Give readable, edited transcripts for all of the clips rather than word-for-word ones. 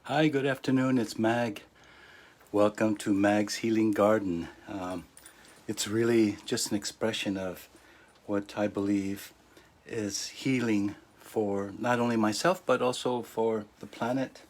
Hi, good afternoon. It's Mag. Welcome to Mag's Healing Garden. It's really just an expression of what I believe is healing for not only myself but also for the planet.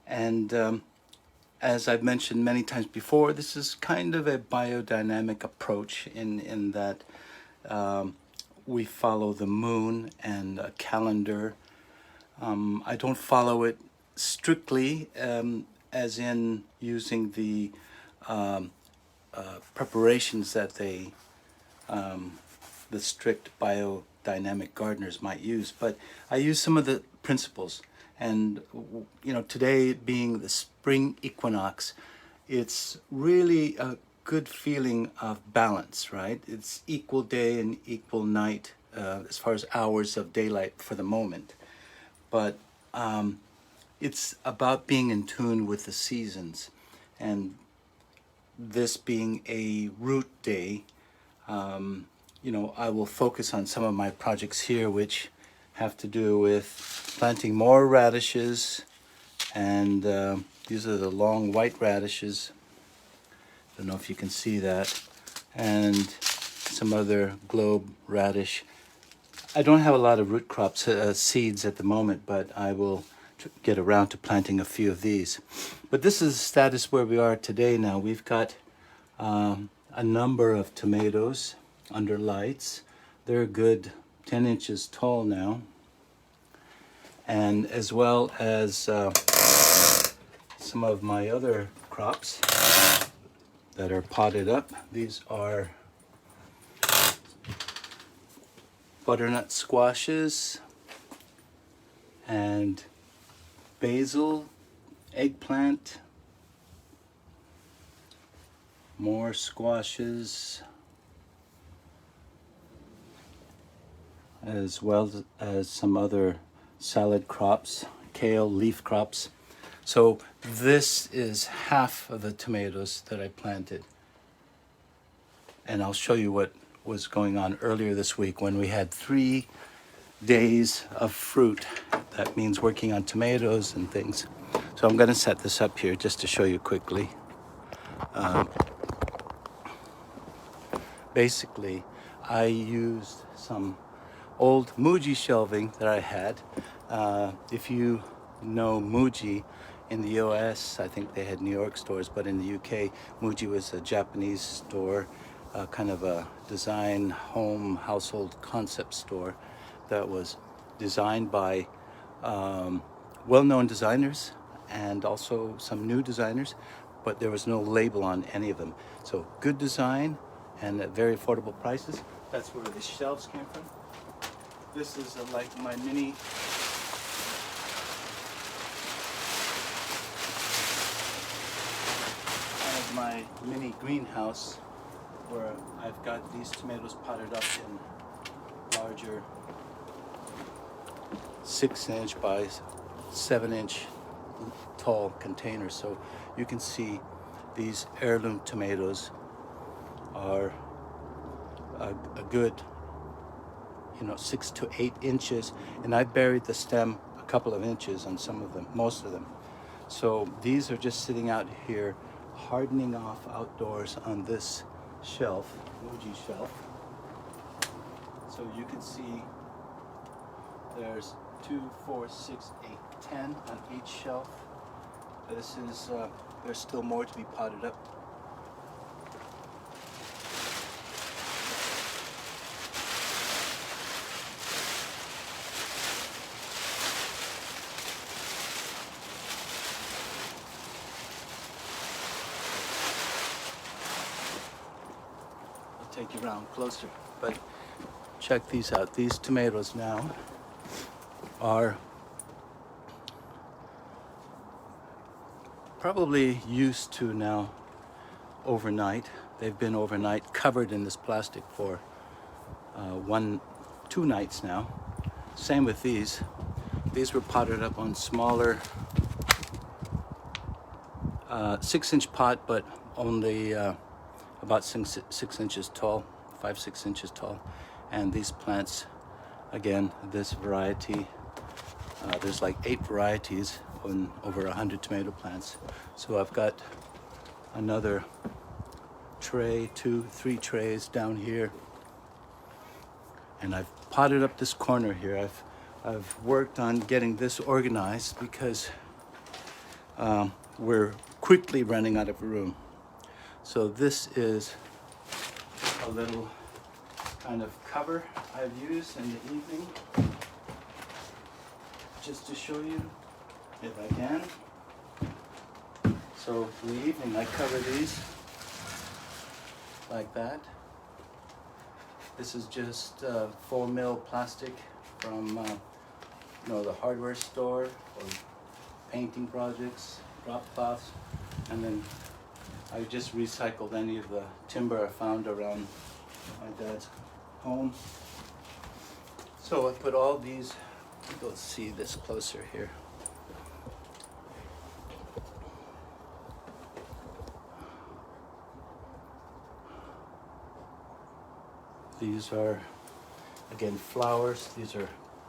And as I've mentioned many times before, this is kind of a biodynamic approach in that we follow the moon and a calendar. I don't follow it strictly, as in using the preparations that the strict biodynamic gardeners might use, but I use some of the principles. And today being the spring equinox, it's really a good feeling of balance, right? It's equal day and equal night as far as hours of daylight for the moment. But it's about being in tune with the seasons. And this being a root day, I will focus on some of my projects here, which have to do with planting more radishes. And these are the long white radishes. I don't know if you can see that. And some other globe radish. I don't have a lot of root crops, seeds at the moment, but I will get around to planting a few of these. But this is the status where we are today now. We've got a number of tomatoes under lights. They're a good 10 inches tall now. And as well as some of my other crops that are potted up. These are butternut squashes and basil, eggplant, more squashes, as well as some other salad crops, kale, leaf crops. So this is half of the tomatoes that I planted. And I'll show you what was going on earlier this week when we had 3 days of fruit. That means working on tomatoes and things. So I'm going to set this up here just to show you quickly. Basically, I used some old Muji shelving that I had. If you know Muji, in the US, I think they had New York stores, but in the UK, Muji was a Japanese store, kind of a design, home, household concept store that was designed by well-known designers and also some new designers, but there was no label on any of them. So good design and at very affordable prices. That's where the shelves came from. This is like my mini greenhouse where I've got these tomatoes potted up in larger 6-inch by 7-inch tall containers. So you can see these heirloom tomatoes are a good 6 to 8 inches, and I buried the stem a couple of inches on some of them, most of them. So these are just sitting out here hardening off outdoors on this shelf, Muji shelf. So you can see there's 2, 4, 6, 8, 10 on each shelf. This is, there's still more to be potted up. Take you around closer, but check these out. These tomatoes now are probably used to now overnight. They've been overnight covered in this plastic for 2 nights now. Same with these. These were potted up on smaller 6-inch pot, but only about 6 inches tall, 5-6 inches tall. And these plants, again, this variety, there's like 8 varieties, on over 100 tomato plants. So I've got another tray, 3 trays down here, and I've potted up this corner here. I've worked on getting this organized because we're quickly running out of room. So this is a little kind of cover I've used in the evening, just to show you if I can. So in the evening I cover these like that. This is just 4 mil plastic from the hardware store or painting projects, drop cloths, and then I just recycled any of the timber I found around my dad's home. So I put all these, let's see this closer here. These are, again, flowers. These are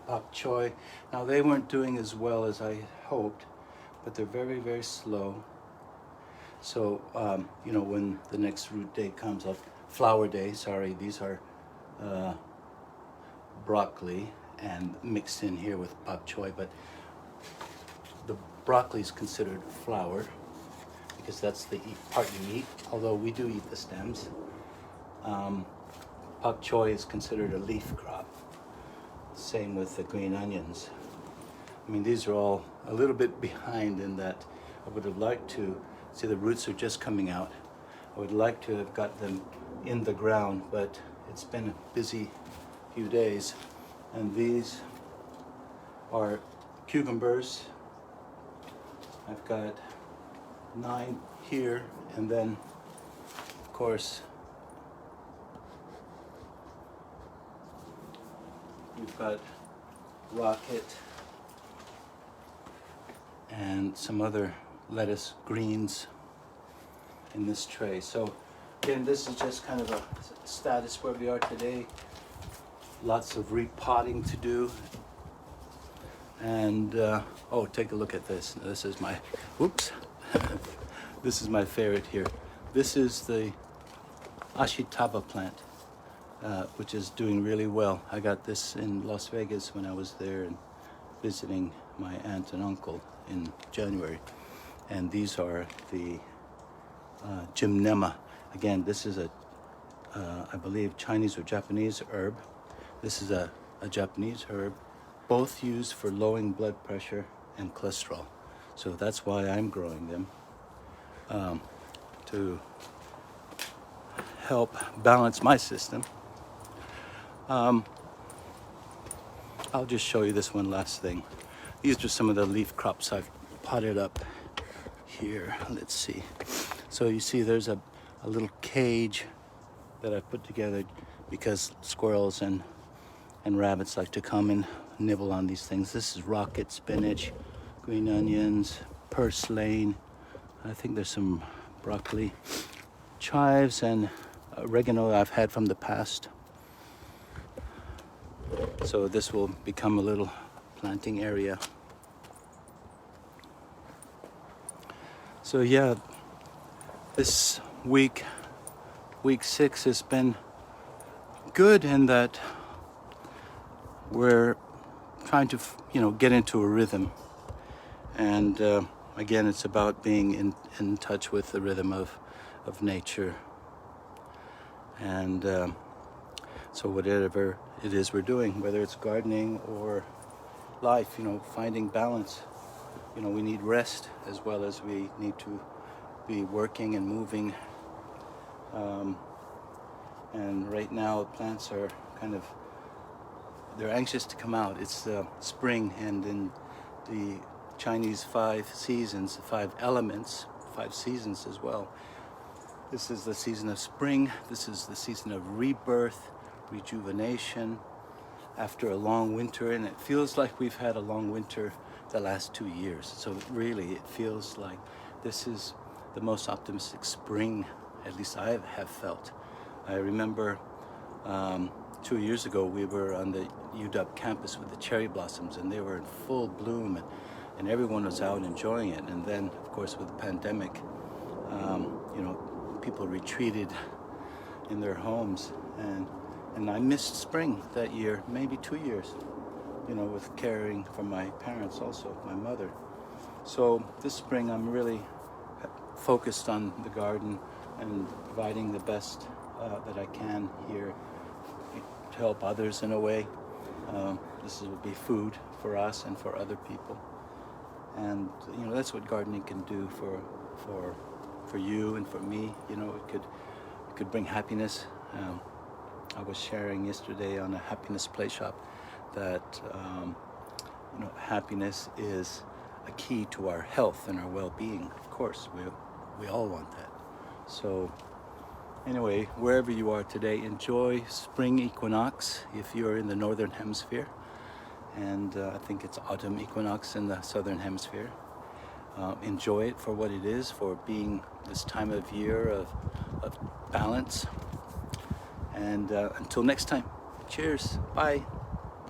bok choy. Now they weren't doing as well as I hoped, but they're very, very slow. So, when the next root day comes up, flower day, sorry, these are broccoli and mixed in here with bok choy, but the broccoli is considered flower because that's the part you eat, although we do eat the stems. Bok choy is considered a leaf crop. Same with the green onions. I mean, these are all a little bit behind in that I would have liked to see the roots are just coming out. I would like to have got them in the ground, but it's been a busy few days. And these are cucumbers. I've got 9 here, and then of course we've got rocket and some other lettuce greens in this tray. So again, this is just kind of a status where we are today. Lots of repotting to do. And take a look at this. This is my, whoops. This is my favorite here. This is the Ashitaba plant, which is doing really well. I got this in Las Vegas when I was there and visiting my aunt and uncle in January. And these are the gymnema. Again, this is I believe Chinese or Japanese herb. This is a Japanese herb, both used for lowering blood pressure and cholesterol. So that's why I'm growing them, to help balance my system. I'll just show you this one last thing. These are some of the leaf crops I've potted up here. Let's see. So you see there's a little cage that I've put together because squirrels and rabbits like to come and nibble on these things. This is rocket spinach, green onions, purslane. I think there's some broccoli, chives, and oregano I've had from the past. So this will become a little planting area. So yeah, this week 6 has been good in that we're trying to get into a rhythm, and again, it's about being in touch with the rhythm of nature. And so whatever it is we're doing, whether it's gardening or life, finding balance. We need rest as well as we need to be working and moving. And right now plants are they're anxious to come out. It's spring, and in the Chinese 5 seasons, 5 elements, 5 seasons as well. This is the season of spring. This is the season of rebirth, rejuvenation after a long winter, and it feels like we've had a long winter the last 2 years. So really, it feels like this is the most optimistic spring, at least I have felt. I remember 2 years ago, we were on the UW campus with the cherry blossoms, and they were in full bloom. and everyone was out enjoying it. And then, of course, with the pandemic, you know, people retreated in their homes, and I missed spring that year, maybe 2 years, you know, with caring for my parents also, my mother. So this spring I'm really focused on the garden and providing the best that I can here to help others in a way. This will be food for us and for other people. And you know, that's what gardening can do for you and for me. You know, it could bring happiness. I was sharing yesterday on a happiness play shop that you know, happiness is a key to our health and our well-being. Of course, we all want that. So anyway, wherever you are today, enjoy spring equinox if you're in the northern hemisphere, and I think it's autumn equinox in the southern hemisphere. Enjoy it for what it is, for being this time of year of balance. And until next time, cheers, bye.